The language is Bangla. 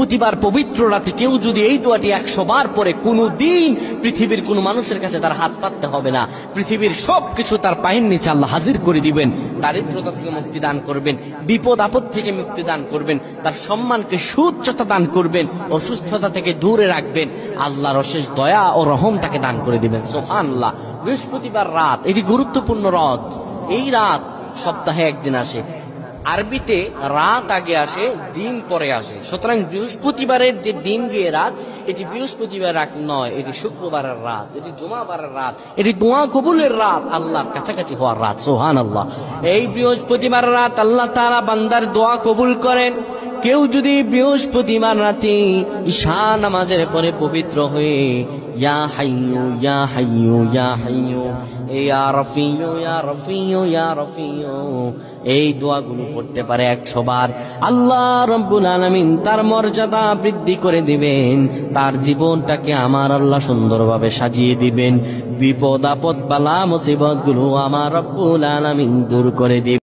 বৃহস্পতিবার পবিত্র রাতে কেউ যদি এই দোয়াটি 100 বার পরে, কোনদিন পৃথিবীর কোন মানুষের কাছে তার হাত পাততে হবে না। পৃথিবীর সবকিছু তার পায়ের নিচে আল্লাহ হাজির করে দিবেন। দারিদ্রতা থেকে মুক্তি দান করবেন, বিপদ আপদ থেকে মুক্তি দান করবেন, তার সম্মানকে সুউচ্চতা দান করবেন, অসুস্থতা থেকে দূরে রাখবেন। আল্লাহর অশেষ দয়া ও রহম তাকে দান করে দিবেন। সুবহানাল্লাহ। বৃহস্পতিবার রাত এটি গুরুত্বপূর্ণ রাত। এই রাত সপ্তাহে একদিন আসে। আরবিতে রাত আগে আসে, দিন পরে আসে। সুতরাং বৃহস্পতিবারের যে দিন গিয়ে রাত, এটি বৃহস্পতিবার রাত নয়, এটি শুক্রবারের রাত, এটি জুমাবারের রাত, এটি দোয়া কবুলের রাত, আল্লাহর কাছাকাছি হওয়ার রাত। সুবহানাল্লাহ। এই বৃহস্পতিবার রাত আল্লাহ তাআলা বান্দার দোয়া কবুল করেন। কেউ যদি বৃহস্পতিবার রাতে ঈশা নামাজের পরে পবিত্র হয়ে ইয়া হাইয়ু ইয়া হাইয়ু ইয়া হাইয়ু ইয়া রাফিয়ু ইয়া রাফিয়ু ইয়া রাফিয়ু এই দোয়াগুলো করতে পারে 100 বার, আল্লাহ রাব্বুল আলামিন তার মর্যাদা বৃদ্ধি করে দিবেন। তার জীবনটাকে আমার আল্লাহ সুন্দরভাবে সাজিয়ে দিবেন। বিপদ আপদ বালা মুসিবত গুলো আমার রাব্বুল আলামিন দূর করে দিবেন।